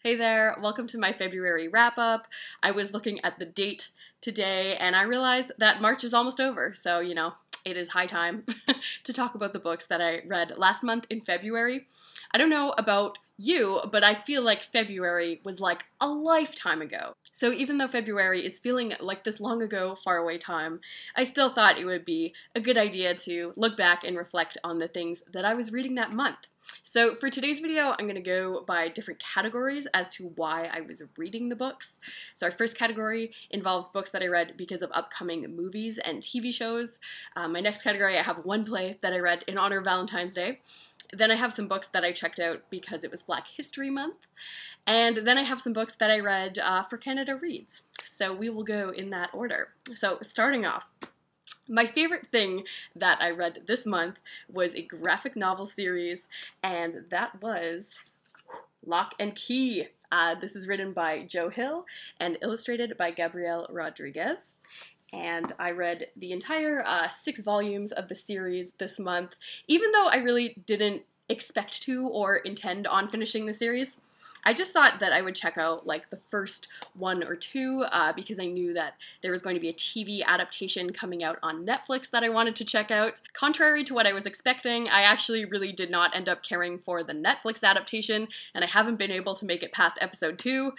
Hey there, welcome to my February wrap-up. I was looking at the date today and I realized that March is almost over, so it is high time to talk about the books that I read last month in February. I don't know about you, but I feel like February was like a lifetime ago. So even though February is feeling like this long ago, far away time, I still thought it would be a good idea to look back and reflect on the things that I was reading that month. So for today's video, I'm going to go by different categories as to why I was reading the books. So our first category involves books that I read because of upcoming movies and TV shows. My next category, I have one play that I read in honor of Valentine's Day. Then I have some books that I checked out because it was Black History Month. And then I have some books that I read for Canada Reads. So we will go in that order. So starting off, my favorite thing that I read this month was a graphic novel series, and that was Locke and Key. This is written by Joe Hill and illustrated by Gabriel Rodriguez. And I read the entire 6 volumes of the series this month, even though I really didn't expect to or intend on finishing the series. I just thought that I would check out like the first 1 or 2 because I knew that there was going to be a TV adaptation coming out on Netflix that I wanted to check out. Contrary to what I was expecting, I actually really did not end up caring for the Netflix adaptation, and I haven't been able to make it past episode 2,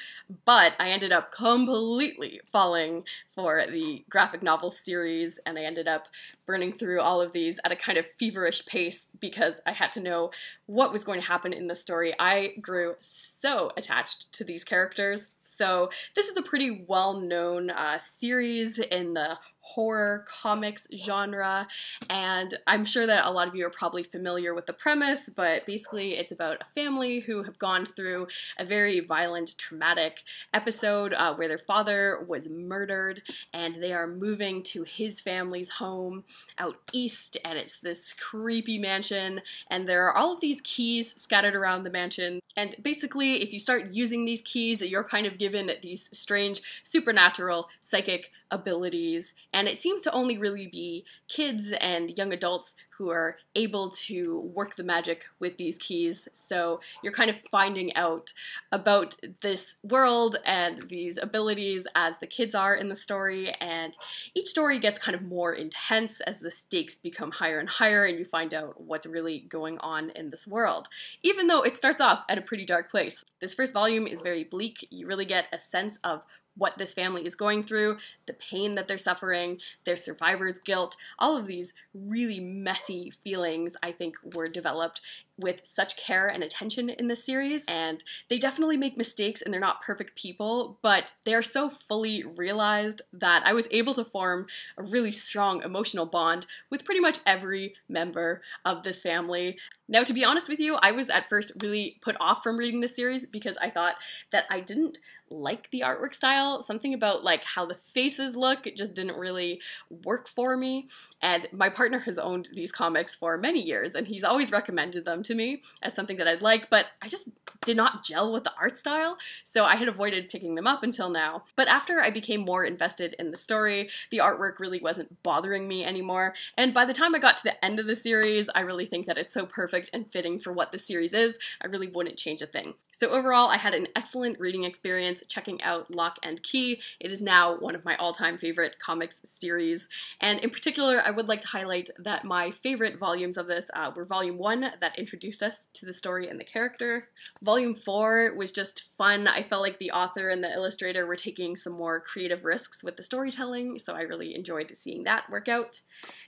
but I ended up completely falling for the graphic novel series, and I ended up burning through all of these at a kind of feverish pace because I had to know what was going to happen in the story. I grew so attached to these characters. So this is a pretty well-known series in the horror comics genre, and I'm sure that a lot of you are probably familiar with the premise, but basically it's about a family who have gone through a very violent, traumatic episode where their father was murdered, and they are moving to his family's home out east, and it's this creepy mansion, and there are all of these keys scattered around the mansion, and basically if you start using these keys, you're kind of given these strange supernatural psychic abilities, and it seems to only really be kids and young adults who are able to work the magic with these keys. So you're kind of finding out about this world and these abilities as the kids are in the story, and each story gets kind of more intense as the stakes become higher and higher and you find out what's really going on in this world, even though it starts off at a pretty dark place. This first volume is very bleak. You really get a sense of what this family is going through, the pain that they're suffering, their survivor's guilt. All of these really messy feelings, I think, were developed with such care and attention in this series, and they definitely make mistakes and they're not perfect people, but they're so fully realized that I was able to form a really strong emotional bond with pretty much every member of this family. Now, to be honest with you, I was at first really put off from reading this series because I thought that I didn't like the artwork style. Something about like how the faces look, it just didn't really work for me. And my partner has owned these comics for many years and he's always recommended them to me as something that I'd like, but I just did not gel with the art style, so I had avoided picking them up until now. But after I became more invested in the story, the artwork really wasn't bothering me anymore, and by the time I got to the end of the series, I really think that it's so perfect and fitting for what the series is, I really wouldn't change a thing. So overall, I had an excellent reading experience checking out Locke and Key. It is now one of my all-time favorite comics series, and in particular, I would like to highlight that my favorite volumes of this were Volume 1, that introduced us to the story and the character. Volume 4 was just fun. I felt like the author and the illustrator were taking some more creative risks with the storytelling, so I really enjoyed seeing that work out.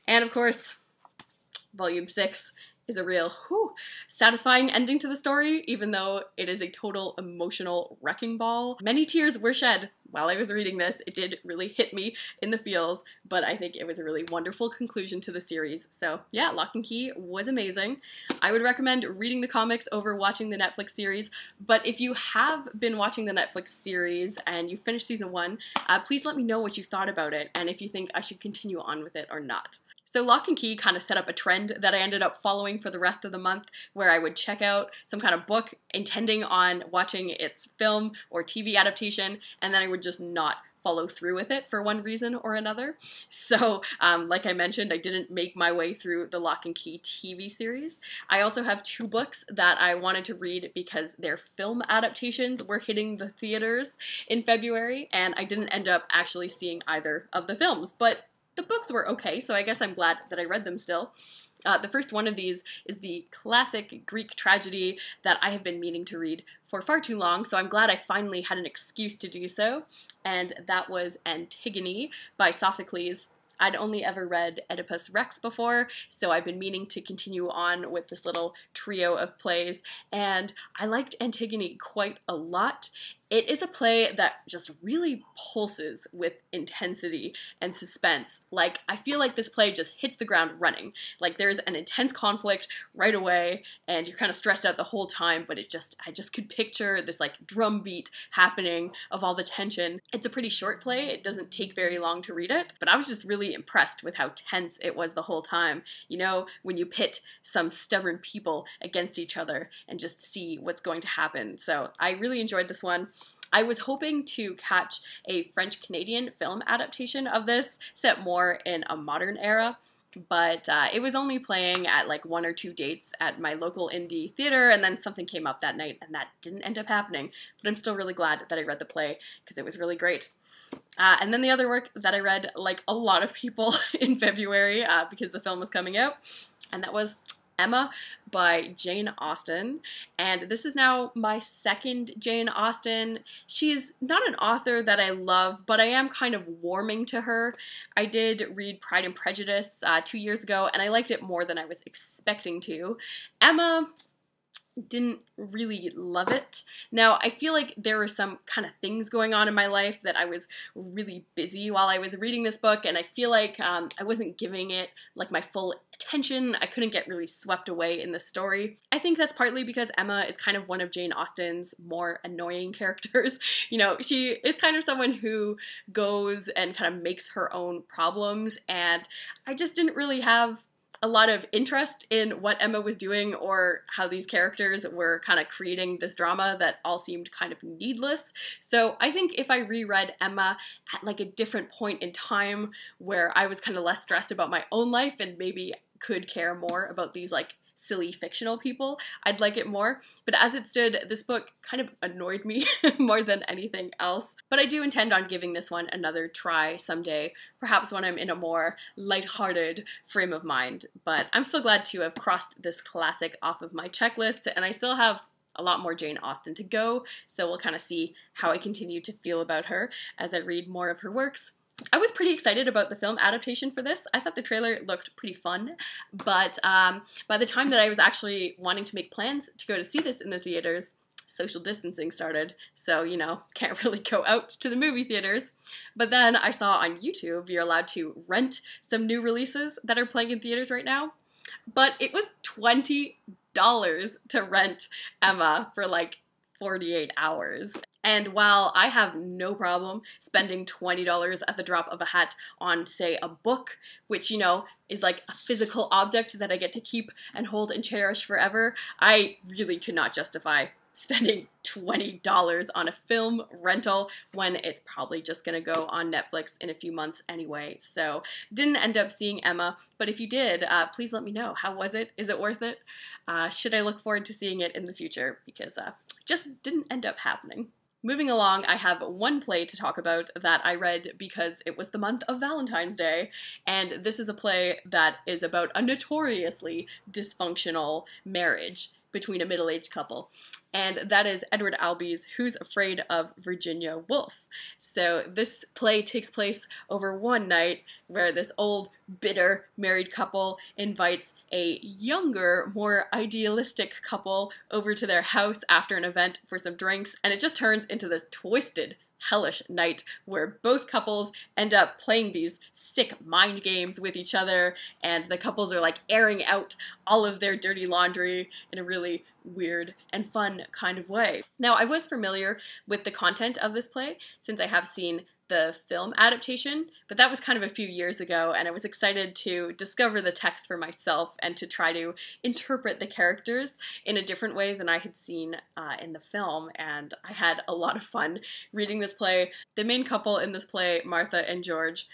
And of course, Volume 6 is a real satisfying ending to the story, even though it is a total emotional wrecking ball. Many tears were shed while I was reading this. It did really hit me in the feels, but I think it was a really wonderful conclusion to the series. So yeah, Locke and Key was amazing. I would recommend reading the comics over watching the Netflix series, but if you have been watching the Netflix series and you finished season 1, please let me know what you thought about it and if you think I should continue on with it or not. So Locke and Key kind of set up a trend that I ended up following for the rest of the month, where I would check out some kind of book intending on watching its film or TV adaptation, and then I would just not follow through with it for one reason or another. So, like I mentioned, I didn't make my way through the Locke and Key TV series. I also have 2 books that I wanted to read because their film adaptations were hitting the theaters in February, and I didn't end up actually seeing either of the films, but the books were okay, so I guess I'm glad that I read them still. The first one of these is the classic Greek tragedy that I have been meaning to read for far too long, so I'm glad I finally had an excuse to do so, and that was Antigone by Sophocles. I'd only ever read Oedipus Rex before, so I've been meaning to continue on with this little trio of plays, and I liked Antigone quite a lot. It is a play that just really pulses with intensity and suspense. Like, I feel like this play just hits the ground running. Like, there's an intense conflict right away, and you're kind of stressed out the whole time, but I just could picture this, like, drum beat happening of all the tension. It's a pretty short play. It doesn't take very long to read it, but I was just really impressed with how tense it was the whole time. You know, when you pit some stubborn people against each other and just see what's going to happen. So I really enjoyed this one. I was hoping to catch a French-Canadian film adaptation of this, set more in a modern era, but it was only playing at like 1 or 2 dates at my local indie theater, and then something came up that night, and that didn't end up happening. But I'm still really glad that I read the play, because it was really great. And then the other work that I read, like a lot of people in February, because the film was coming out, and that was Emma by Jane Austen, and this is now my second Jane Austen. She's not an author that I love, but I am kind of warming to her. I did read Pride and Prejudice 2 years ago, and I liked it more than I was expecting to. Emma, didn't really love it. Now, I feel like there were some kind of things going on in my life that I was really busy while I was reading this book, and I feel like I wasn't giving it like my full attention. I couldn't get really swept away in the story. I think that's partly because Emma is kind of one of Jane Austen's more annoying characters. You know, she is kind of someone who goes and kind of makes her own problems, and I just didn't really have a lot of interest in what Emma was doing or how these characters were kind of creating this drama that all seemed kind of needless. So I think if I reread Emma at like a different point in time where I was kind of less stressed about my own life and maybe could care more about these like silly fictional people, I'd like it more. But as it stood, this book kind of annoyed me more than anything else. But I do intend on giving this one another try someday, perhaps when I'm in a more lighthearted frame of mind. But I'm still glad to have crossed this classic off of my checklist, and I still have a lot more Jane Austen to go, so we'll kind of see how I continue to feel about her as I read more of her works. I was pretty excited about the film adaptation for this. I thought the trailer looked pretty fun, but by the time that I was actually wanting to make plans to go to see this in the theaters, social distancing started, so, you know, can't really go out to the movie theaters. But then I saw on YouTube you're allowed to rent some new releases that are playing in theaters right now, but it was $20 to rent Emma for like 48 hours. And while I have no problem spending $20 at the drop of a hat on, say, a book, which, you know, is like a physical object that I get to keep and hold and cherish forever, I really could not justify spending $20 on a film rental when it's probably just gonna go on Netflix in a few months anyway. So didn't end up seeing Emma, but if you did, please let me know. How was it? Is it worth it? Should I look forward to seeing it in the future? Because just didn't end up happening. Moving along, I have one play to talk about that I read because it was the month of Valentine's Day, and this is a play that is about a notoriously dysfunctional marriage between a middle-aged couple, and that is Edward Albee's Who's Afraid of Virginia Woolf. So this play takes place over one night where this old, bitter married couple invites a younger, more idealistic couple over to their house after an event for some drinks, and it just turns into this twisted, hellish night where both couples end up playing these sick mind games with each other, and the couples are like airing out all of their dirty laundry in a really weird and fun kind of way. Now, I was familiar with the content of this play since I have seen the film adaptation, but that was kind of a few years ago, and I was excited to discover the text for myself and to try to interpret the characters in a different way than I had seen in the film, and I had a lot of fun reading this play. The main couple in this play, Martha and George,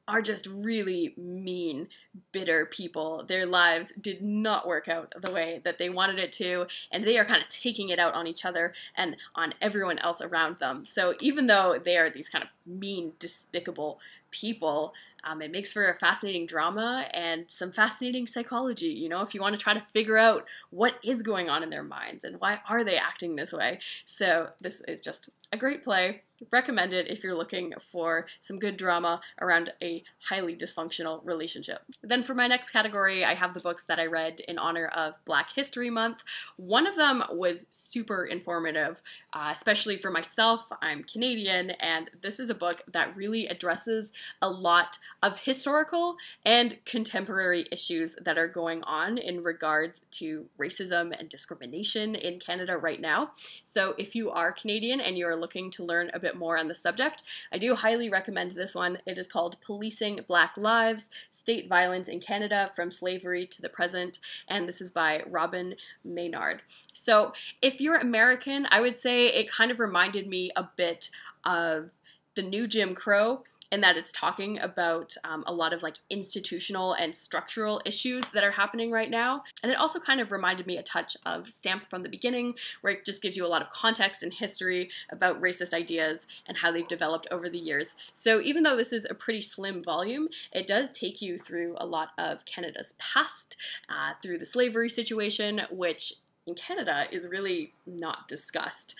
are just really mean, bitter people. Their lives did not work out the way that they wanted it to, and they are kind of taking it out on each other and on everyone else around them. So even though they are these kind of mean, despicable people, it makes for a fascinating drama and some fascinating psychology, you know, if you want to try to figure out what is going on in their minds and why are they acting this way. So this is just a great play. Recommend it if you're looking for some good drama around a highly dysfunctional relationship. Then for my next category, I have the books that I read in honor of Black History Month. One of them was super informative, especially for myself. I'm Canadian, and this is a book that really addresses a lot of historical and contemporary issues that are going on in regards to racism and discrimination in Canada right now. So if you are Canadian and you are looking to learn a bit more on the subject, I do highly recommend this one. It is called Policing Black Lives, State Violence in Canada from Slavery to the Present, and this is by Robin Maynard. So if you're American, I would say it kind of reminded me a bit of the new Jim Crow, in that it's talking about a lot of like institutional and structural issues that are happening right now. And it also kind of reminded me a touch of Stamped from the Beginning, where it just gives you a lot of context and history about racist ideas and how they've developed over the years. So even though this is a pretty slim volume, it does take you through a lot of Canada's past, through the slavery situation, which in Canada is really not discussed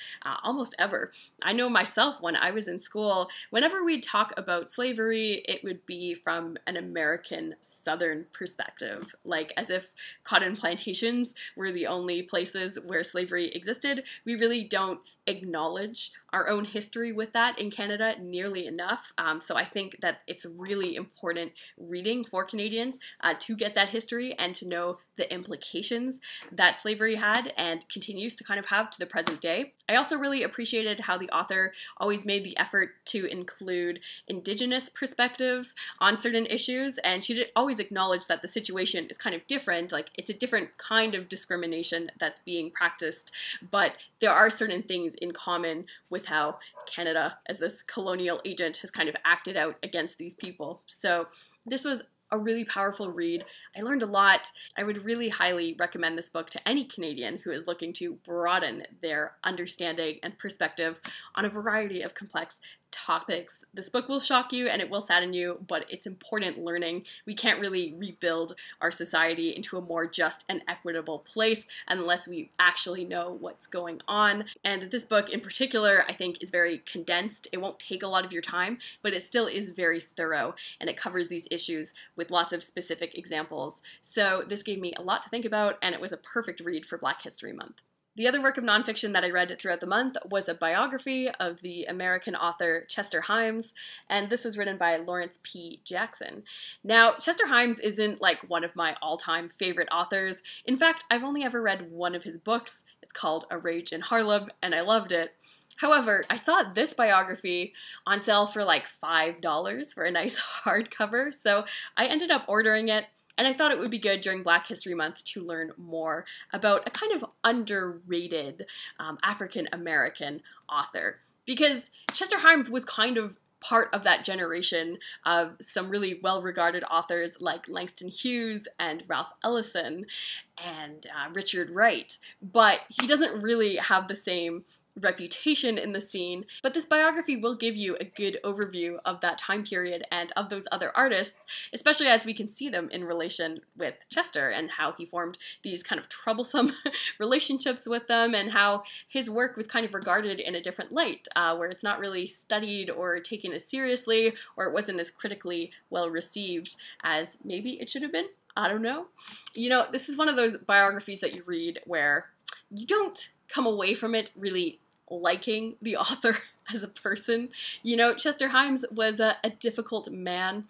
almost ever. I know myself when I was in school, whenever we'd talk about slavery, it would be from an American Southern perspective, like as if cotton plantations were the only places where slavery existed. We really don't acknowledge our own history with that in Canada nearly enough. So I think that it's really important reading for Canadians to get that history and to know the implications that slavery had and continues to kind of have to the present day. I also really appreciated how the author always made the effort to include Indigenous perspectives on certain issues, and she did always acknowledge that the situation is kind of different, like it's a different kind of discrimination that's being practiced, but there are certain things in common with how Canada, as this colonial agent, has kind of acted out against these people. So this was a really powerful read. I learned a lot. I would really highly recommend this book to any Canadian who is looking to broaden their understanding and perspective on a variety of complex topics. This book will shock you and it will sadden you, but it's important learning. We can't really rebuild our society into a more just and equitable place unless we actually know what's going on. And this book in particular, I think, is very condensed. It won't take a lot of your time, but it still is very thorough, and it covers these issues with lots of specific examples. So this gave me a lot to think about, and it was a perfect read for Black History Month. The other work of nonfiction that I read throughout the month was a biography of the American author Chester Himes, and this was written by Lawrence P. Jackson. Now, Chester Himes isn't like one of my all-time favorite authors. In fact, I've only ever read one of his books. It's called A Rage in Harlem, and I loved it. However, I saw this biography on sale for like $5 for a nice hardcover, so I ended up ordering it. And I thought it would be good during Black History Month to learn more about a kind of underrated African-American author. Because Chester Himes was kind of part of that generation of some really well-regarded authors like Langston Hughes and Ralph Ellison and Richard Wright. But he doesn't really have the same reputation in the scene, but this biography will give you a good overview of that time period and of those other artists, especially as we can see them in relation with Chester and how he formed these kind of troublesome relationships with them and how his work was kind of regarded in a different light, where it's not really studied or taken as seriously, or it wasn't as critically well received as maybe it should have been. I don't know. You know, this is one of those biographies that you read where you don't come away from it really liking the author as a person. You know, Chester Himes was a difficult man,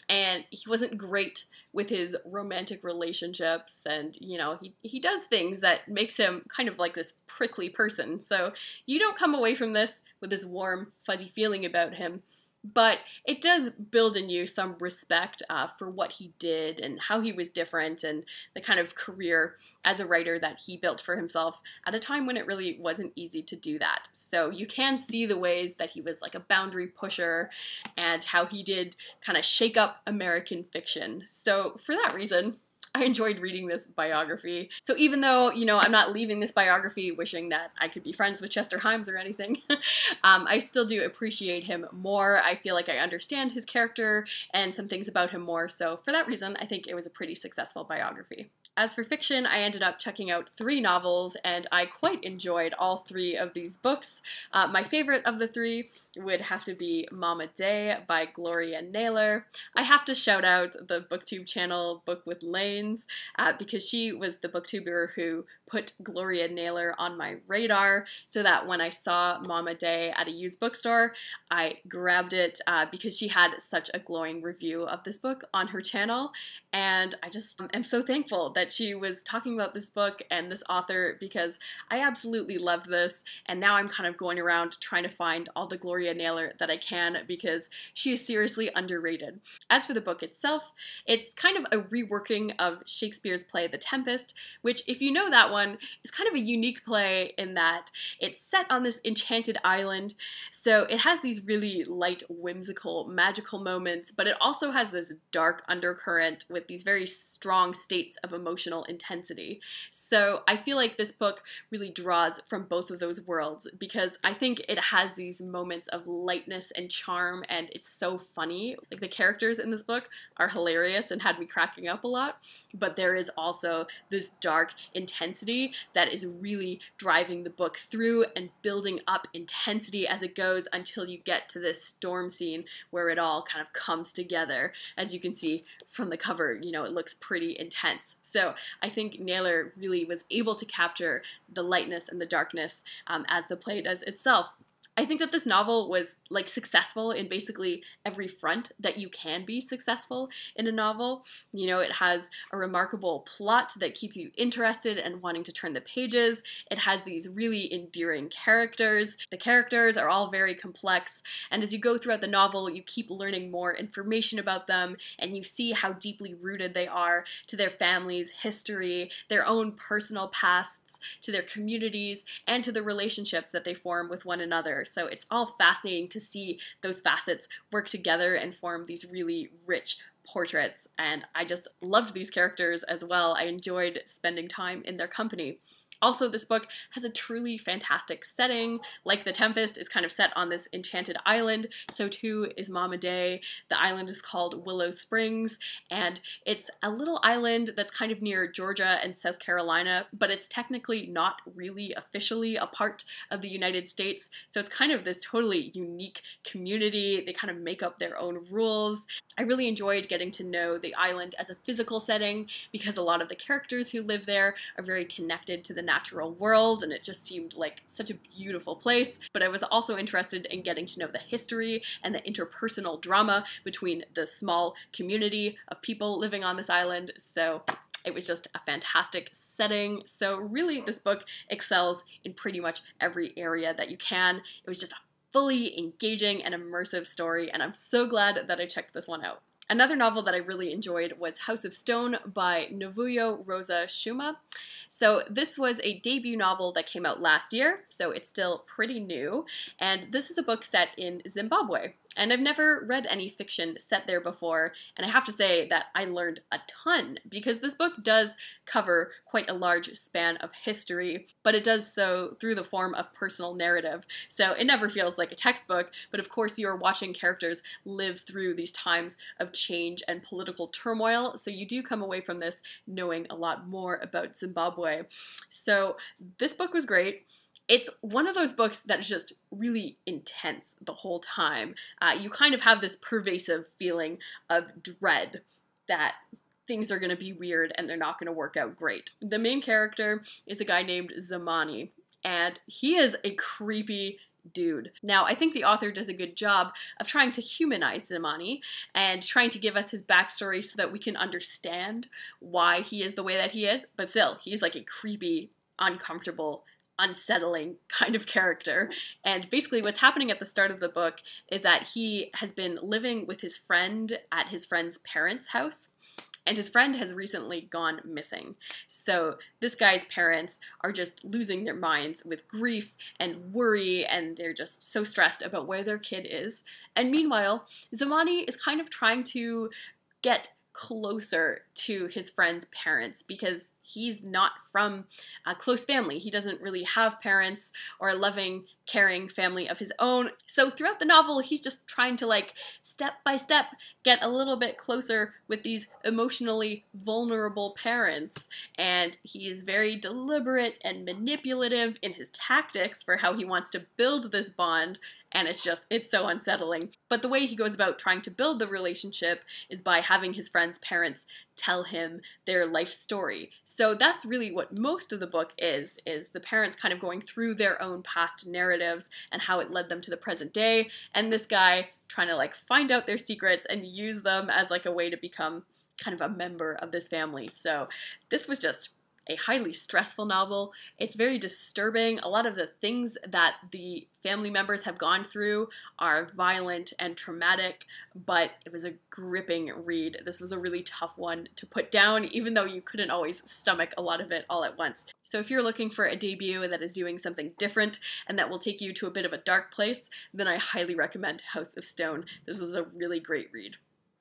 and he wasn't great with his romantic relationships, and, you know, he does things that makes him kind of like this prickly person. So you don't come away from this with this warm, fuzzy feeling about him. but it does build in you some respect for what he did and how he was different and the kind of career as a writer that he built for himself at a time when it really wasn't easy to do that. So you can see the ways that he was like a boundary pusher and how he did kind of shake up American fiction. So for that reason, I enjoyed reading this biography. So even though, you know, I'm not leaving this biography wishing that I could be friends with Chester Himes or anything, I still do appreciate him more. I feel like I understand his character and some things about him more. So for that reason, I think it was a pretty successful biography. As for fiction, I ended up checking out 3 novels, and I quite enjoyed all 3 of these books. My favorite of the 3 would have to be Mama Day by Gloria Naylor. I have to shout out the booktube channel Book with Lanes because she was the booktuber who put Gloria Naylor on my radar so that when I saw Mama Day at a used bookstore, I grabbed it because she had such a glowing review of this book on her channel, and I just am so thankful that she was talking about this book and this author because I absolutely loved this, and now I'm kind of going around trying to find all the Gloria Naylor that I can because she is seriously underrated. As for the book itself, it's kind of a reworking of Shakespeare's play The Tempest, which, if you know that one, is kind of a unique play in that it's set on this enchanted island, so it has these really light, whimsical, magical moments, but it also has this dark undercurrent with these very strong states of emotional intensity. So I feel like this book really draws from both of those worlds because I think it has these moments of lightness and charm, and it's so funny. Like, the characters in this book are hilarious and had me cracking up a lot, but there is also this dark intensity that is really driving the book through and building up intensity as it goes until you get to this storm scene where it all kind of comes together. As you can see from the cover, you know, it looks pretty intense. So I think Naylor really was able to capture the lightness and the darkness as the play does itself. I think that this novel was like successful in basically every front that you can be successful in a novel. You know, it has a remarkable plot that keeps you interested and wanting to turn the pages. It has these really endearing characters. The characters are all very complex, and as you go throughout the novel, you keep learning more information about them, and you see how deeply rooted they are to their families' history, their own personal pasts, to their communities, and to the relationships that they form with one another. So it's all fascinating to see those facets work together and form these really rich portraits. And I just loved these characters as well. I enjoyed spending time in their company. Also, this book has a truly fantastic setting. Like The Tempest is kind of set on this enchanted island, so too is Mama Day. The island is called Willow Springs, and it's a little island that's kind of near Georgia and South Carolina, but it's technically not really officially a part of the United States, so it's kind of this totally unique community. They kind of make up their own rules. I really enjoyed getting to know the island as a physical setting because a lot of the characters who live there are very connected to the natural world, and it just seemed like such a beautiful place. But I was also interested in getting to know the history and the interpersonal drama between the small community of people living on this island. So it was just a fantastic setting. So really, this book excels in pretty much every area that you can. It was just a fully engaging and immersive story, and I'm so glad that I checked this one out. Another novel that I really enjoyed was House of Stone by Novuyo Rosa Tshuma. So this was a debut novel that came out last year, so it's still pretty new, and this is a book set in Zimbabwe. And I've never read any fiction set there before, and I have to say that I learned a ton, because this book does cover quite a large span of history, but it does so through the form of personal narrative. So it never feels like a textbook, but of course you're watching characters live through these times of change and political turmoil, so you do come away from this knowing a lot more about Zimbabwe. So this book was great. It's one of those books that's just really intense the whole time. You kind of have this pervasive feeling of dread that things are going to be weird and they're not going to work out great. The main character is a guy named Zamani, and he is a creepy dude. Now, I think the author does a good job of trying to humanize Zamani and trying to give us his backstory so that we can understand why he is the way that he is, but still, he's like a creepy, uncomfortable, unsettling kind of character. And basically what's happening at the start of the book is that he has been living with his friend at his friend's parents' house, and his friend has recently gone missing. So this guy's parents are just losing their minds with grief and worry, and they're just so stressed about where their kid is. And meanwhile, Zamani is kind of trying to get closer to his friend's parents because he's not from a close family. He doesn't really have parents or a loving, caring family of his own. So throughout the novel, he's just trying to, like, step by step get a little bit closer with these emotionally vulnerable parents. And he's very deliberate and manipulative in his tactics for how he wants to build this bond. And it's so unsettling. But the way he goes about trying to build the relationship is by having his friend's parents tell him their life story. So that's really what most of the book is the parents kind of going through their own past narratives and how it led them to the present day, and this guy trying to, like, find out their secrets and use them as, like, a way to become kind of a member of this family. So this was just a highly stressful novel. It's very disturbing. A lot of the things that the family members have gone through are violent and traumatic, but it was a gripping read. This was a really tough one to put down, even though you couldn't always stomach a lot of it all at once. So if you're looking for a debut that is doing something different and that will take you to a bit of a dark place, then I highly recommend House of Stone. This was a really great read.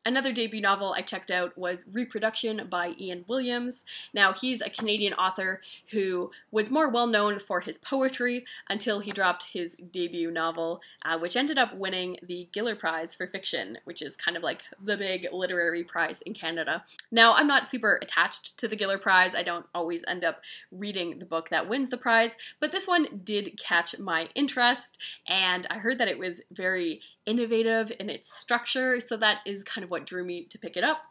Another debut novel I checked out was Reproduction by Ian Williams. Now, he's a Canadian author who was more well known for his poetry until he dropped his debut novel, which ended up winning the Giller Prize for Fiction, which is kind of like the big literary prize in Canada. Now, I'm not super attached to the Giller Prize. I don't always end up reading the book that wins the prize, but this one did catch my interest, and I heard that it was very innovative in its structure, so that is kind of what drew me to pick it up.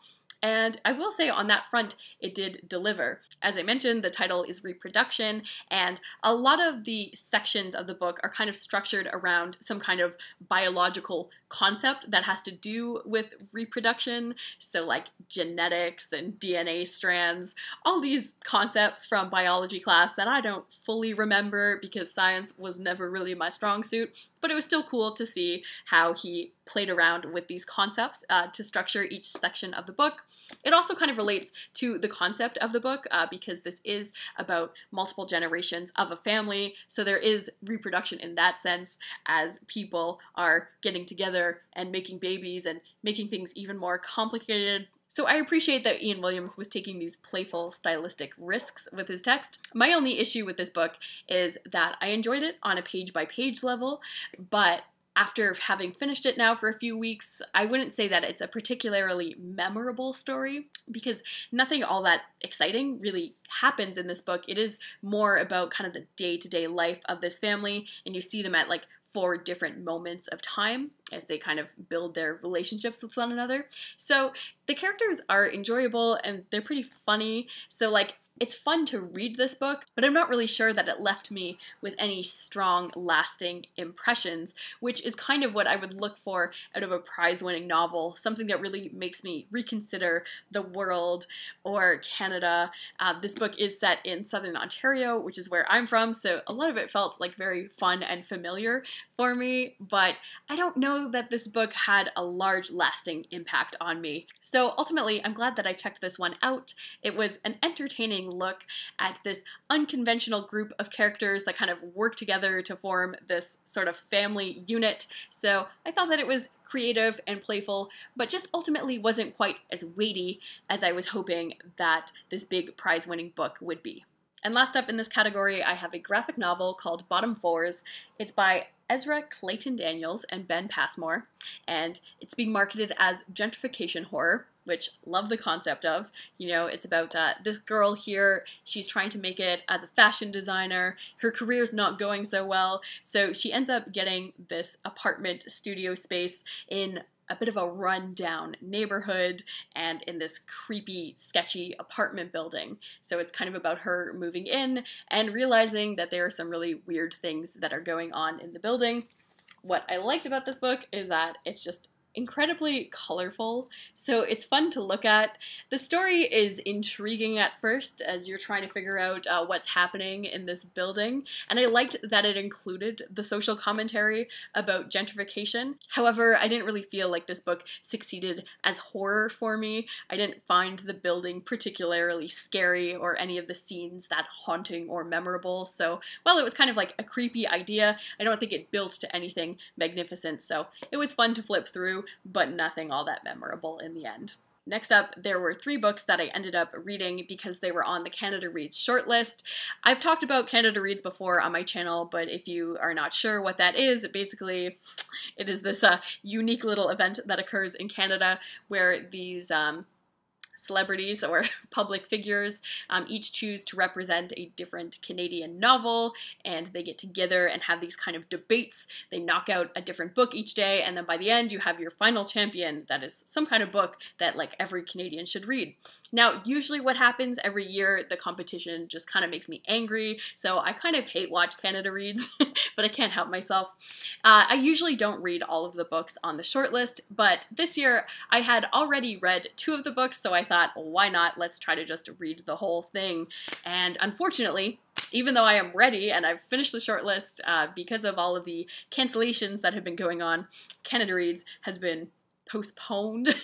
And I will say on that front, it did deliver. As I mentioned, the title is Reproduction, and a lot of the sections of the book are kind of structured around some kind of biological concept that has to do with reproduction. So like genetics and DNA strands, all these concepts from biology class that I don't fully remember because science was never really my strong suit, but it was still cool to see how he played around with these concepts to structure each section of the book. It also kind of relates to the concept of the book because this is about multiple generations of a family, so there is reproduction in that sense as people are getting together and making babies and making things even more complicated. So I appreciate that Ian Williams was taking these playful stylistic risks with his text. My only issue with this book is that I enjoyed it on a page-by-page level, but after having finished it now for a few weeks, I wouldn't say that it's a particularly memorable story because nothing all that exciting really happens in this book. It is more about kind of the day-to-day life of this family, and you see them at like 4 different moments of time as they kind of build their relationships with one another. So the characters are enjoyable and they're pretty funny. So like, it's fun to read this book, but I'm not really sure that it left me with any strong, lasting impressions, which is kind of what I would look for out of a prize-winning novel, something that really makes me reconsider the world or Canada. This book is set in Southern Ontario, which is where I'm from, so a lot of it felt like very fun and familiar for me, but I don't know that this book had a large, lasting impact on me. So ultimately, I'm glad that I checked this one out. It was an entertaining look at this unconventional group of characters that kind of work together to form this sort of family unit. So I thought that it was creative and playful, but just ultimately wasn't quite as weighty as I was hoping that this big prize-winning book would be. And last up in this category, I have a graphic novel called Bottom Fours. It's by Ezra Clayton Daniels and Ben Passmore, and it's being marketed as gentrification horror, which love the concept of. You know, it's about this girl here, she's trying to make it as a fashion designer, her career's not going so well, so she ends up getting this apartment studio space in a bit of a run-down neighborhood and in this creepy, sketchy apartment building. So it's kind of about her moving in and realizing that there are some really weird things that are going on in the building. What I liked about this book is that it's just incredibly colorful, so it's fun to look at. The story is intriguing at first as you're trying to figure out what's happening in this building, and I liked that it included the social commentary about gentrification. However, I didn't really feel like this book succeeded as horror for me. I didn't find the building particularly scary or any of the scenes that haunting or memorable, so while it was kind of like a creepy idea, I don't think it built to anything magnificent, so it was fun to flip through, but nothing all that memorable in the end. Next up, there were 3 books that I ended up reading because they were on the Canada Reads shortlist. I've talked about Canada Reads before on my channel, but if you are not sure what that is, basically it is this unique little event that occurs in Canada where these celebrities or public figures each choose to represent a different Canadian novel, and they get together and have these kind of debates. They knock out a different book each day, and then by the end you have your final champion that is some kind of book that like every Canadian should read. Now, usually what happens every year, the competition just kind of makes me angry, so I kind of hate watch Canada Reads, but I can't help myself. I usually don't read all of the books on the shortlist, but this year I had already read 2 of the books, so I thought, why not? Let's try to just read the whole thing. And unfortunately, even though I am ready and I've finished the shortlist, because of all of the cancellations that have been going on, Canada Reads has been postponed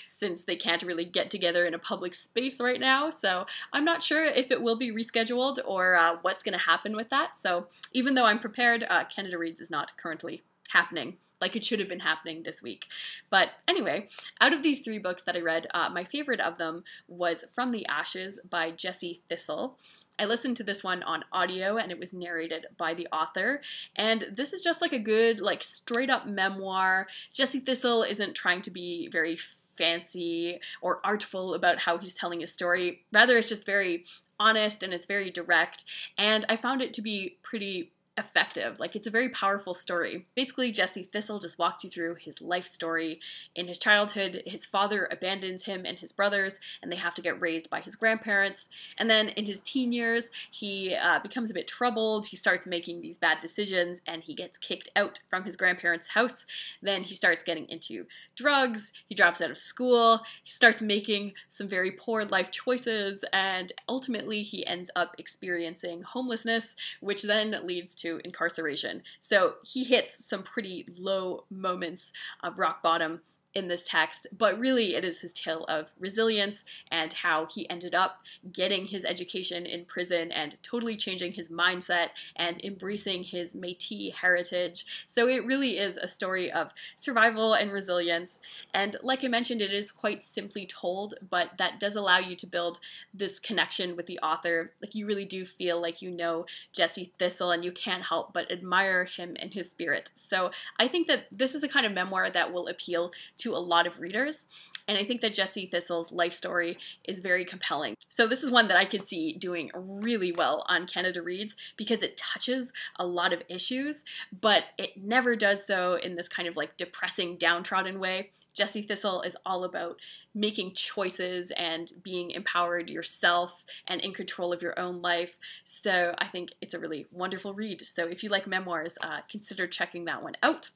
since they can't really get together in a public space right now. So I'm not sure if it will be rescheduled or what's going to happen with that. So even though I'm prepared, Canada Reads is not currently happening like it should have been happening this week. But anyway, out of these 3 books that I read, my favorite of them was From the Ashes by Jessie Thistle. I listened to this one on audio and it was narrated by the author, and this is just like a good, like, straight up memoir. Jessie Thistle isn't trying to be very fancy or artful about how he's telling his story. Rather, it's just very honest and it's very direct, and I found it to be pretty effective. Like, it's a very powerful story. Basically, Jessie Thistle just walks you through his life story. In his childhood, his father abandons him and his brothers, and they have to get raised by his grandparents. And then in his teen years, he becomes a bit troubled. He starts making these bad decisions, and he gets kicked out from his grandparents' house. Then he starts getting into drugs. He drops out of school. He starts making some very poor life choices, and ultimately he ends up experiencing homelessness, which then leads to incarceration. So he hits some pretty low moments of rock bottom in this text, but really it is his tale of resilience and how he ended up getting his education in prison and totally changing his mindset and embracing his Métis heritage. So it really is a story of survival and resilience, and like I mentioned, it is quite simply told, but that does allow you to build this connection with the author. Like, you really do feel like you know Jessie Thistle and you can't help but admire him and his spirit. So I think that this is a kind of memoir that will appeal to a lot of readers, and I think that Jessie Thistle's life story is very compelling. So this is one that I could see doing really well on Canada Reads because it touches a lot of issues, but it never does so in this kind of like depressing, downtrodden way. Jessie Thistle is all about making choices and being empowered yourself and in control of your own life. So I think it's a really wonderful read. So if you like memoirs, consider checking that one out.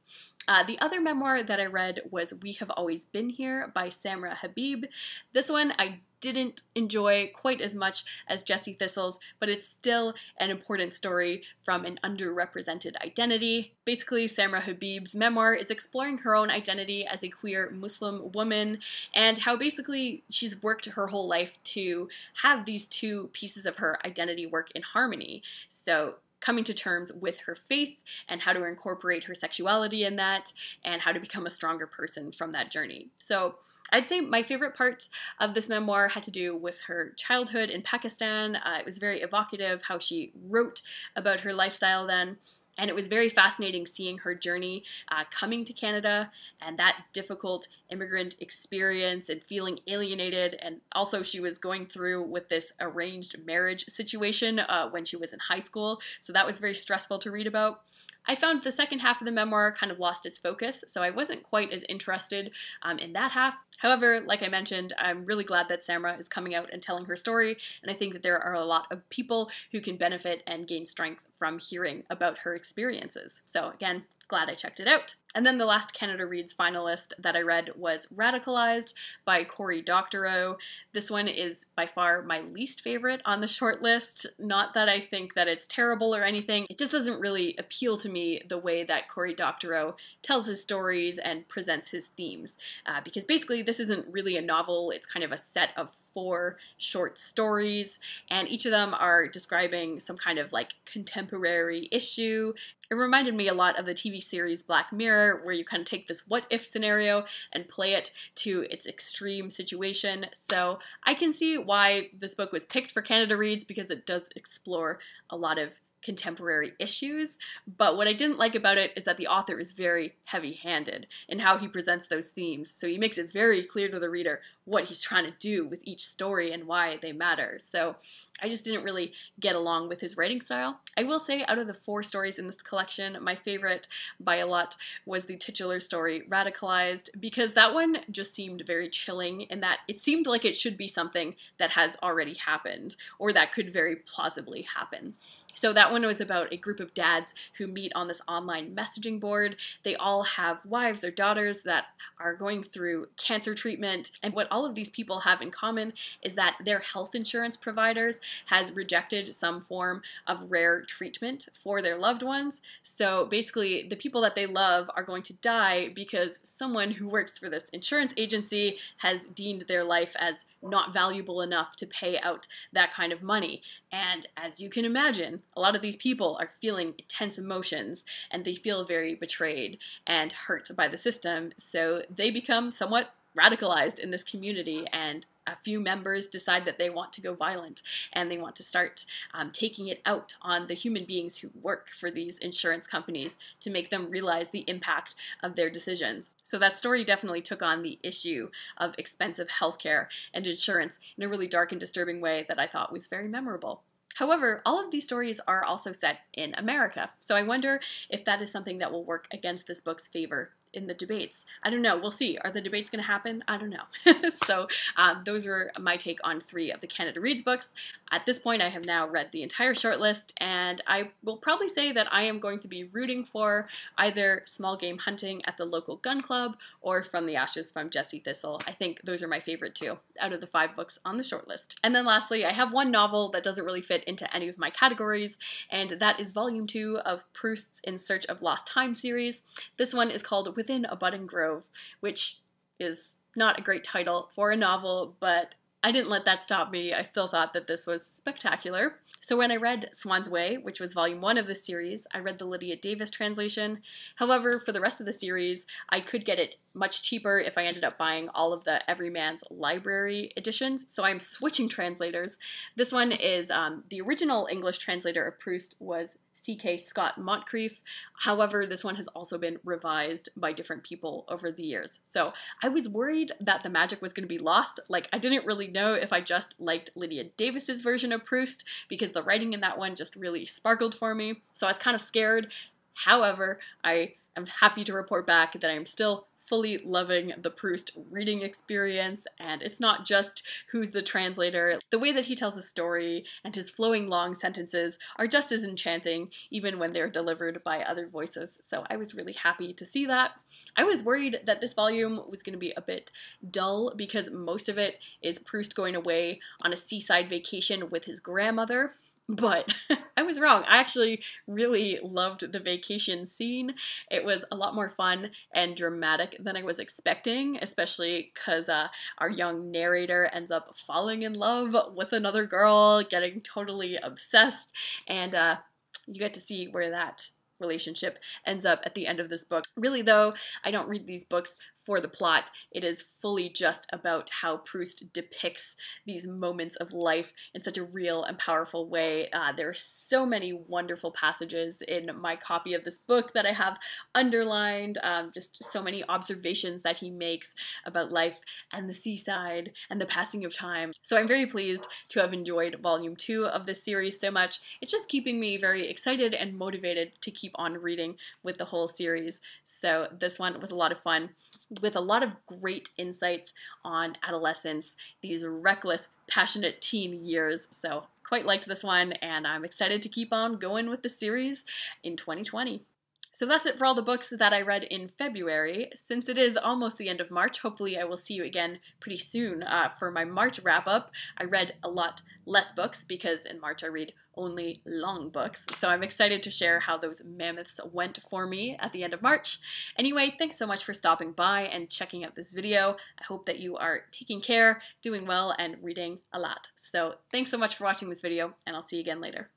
The other memoir that I read was We Have Always Been Here by Samra Habib. This one I didn't enjoy quite as much as Jessie Thistle's, but it's still an important story from an underrepresented identity. Basically, Samra Habib's memoir is exploring her own identity as a queer Muslim woman and how basically she's worked her whole life to have these 2 pieces of her identity work in harmony. So coming to terms with her faith and how to incorporate her sexuality in that and how to become a stronger person from that journey. So I'd say my favorite part of this memoir had to do with her childhood in Pakistan. It was very evocative how she wrote about her lifestyle then. And it was very fascinating seeing her journey coming to Canada and that difficult immigrant experience and feeling alienated. And also she was going through with this arranged marriage situation when she was in high school. So that was very stressful to read about. I found the second half of the memoir kind of lost its focus, so I wasn't quite as interested in that half. However, like I mentioned, I'm really glad that Samra is coming out and telling her story, and I think that there are a lot of people who can benefit and gain strength from hearing about her experiences. So again, glad I checked it out. And then the last Canada Reads finalist that I read was Radicalized by Cory Doctorow. This one is by far my least favorite on the short list. Not that I think that it's terrible or anything. It just doesn't really appeal to me the way that Cory Doctorow tells his stories and presents his themes. Because basically this isn't really a novel. It's kind of a set of 4 short stories, and each of them are describing some kind of like contemporary issue. It reminded me a lot of the TV series Black Mirror, where you kind of take this what-if scenario and play it to its extreme situation. So I can see why this book was picked for Canada Reads, because it does explore a lot of contemporary issues. But what I didn't like about it is that the author is very heavy-handed in how he presents those themes. So he makes it very clear to the reader what he's trying to do with each story and why they matter. So I just didn't really get along with his writing style. I will say, out of the 4 stories in this collection, my favorite by a lot was the titular story, Radicalized, because that one just seemed very chilling in that it seemed like it should be something that has already happened, or that could very plausibly happen. So that one was about a group of dads who meet on this online messaging board. They all have wives or daughters that are going through cancer treatment, and what all of these people have in common is that their health insurance providers has rejected some form of rare treatment for their loved ones. So basically, the people that they love are going to die because someone who works for this insurance agency has deemed their life as not valuable enough to pay out that kind of money. And as you can imagine, a lot of these people are feeling intense emotions, and they feel very betrayed and hurt by the system, so they become somewhat radicalized in this community, and a few members decide that they want to go violent and they want to start taking it out on the human beings who work for these insurance companies to make them realize the impact of their decisions. So that story definitely took on the issue of expensive healthcare and insurance in a really dark and disturbing way that I thought was very memorable. However, all of these stories are also set in America, so I wonder if that is something that will work against this book's favor in the debates. I don't know. We'll see. Are the debates going to happen? I don't know. So those were my take on 3 of the Canada Reads books. At this point, I have now read the entire shortlist, and I will probably say that I am going to be rooting for either Small Game Hunting at the local gun club or From the Ashes from Jessie Thistle. I think those are my favorite 2 out of the 5 books on the shortlist. And then lastly, I have one novel that doesn't really fit into any of my categories, and that is Volume 2 of Proust's In Search of Lost Time series. This one is called Within a Budding Grove, which is not a great title for a novel, but I didn't let that stop me. I still thought that this was spectacular. So when I read Swan's Way, which was volume 1 of this series, I read the Lydia Davis translation. However, for the rest of the series, I could get it much cheaper if I ended up buying all of the Everyman's Library editions, so I'm switching translators. This one is, the original English translator of Proust was C.K. Scott Montcrieff. However, this one has also been revised by different people over the years. So I was worried that the magic was going to be lost. Like, I didn't really know if I just liked Lydia Davis's version of Proust, because the writing in that one just really sparkled for me. So I was kind of scared. However, I am happy to report back that I am still fully loving the Proust reading experience, and it's not just who's the translator. The way that he tells a story and his flowing long sentences are just as enchanting, even when they're delivered by other voices, so I was really happy to see that. I was worried that this volume was going to be a bit dull, because most of it is Proust going away on a seaside vacation with his grandmother. But I was wrong. I actually really loved the vacation scene. It was a lot more fun and dramatic than I was expecting, especially because our young narrator ends up falling in love with another girl, getting totally obsessed, and you get to see where that relationship ends up at the end of this book. Really though, I don't read these books for the plot. It is fully just about how Proust depicts these moments of life in such a real and powerful way. There are so many wonderful passages in my copy of this book that I have underlined, just so many observations that he makes about life and the seaside and the passing of time. So I'm very pleased to have enjoyed volume 2 of this series so much. It's just keeping me very excited and motivated to keep on reading with the whole series. So this one was a lot of fun, with a lot of great insights on adolescence, these reckless, passionate teen years. So quite liked this one, and I'm excited to keep on going with the series in 2020. So that's it for all the books that I read in February. Since it is almost the end of March, hopefully I will see you again pretty soon for my March wrap-up. I read a lot less books because in March I read only long books. So I'm excited to share how those mammoths went for me at the end of March. Anyway, thanks so much for stopping by and checking out this video. I hope that you are taking care, doing well, and reading a lot. So thanks so much for watching this video, and I'll see you again later.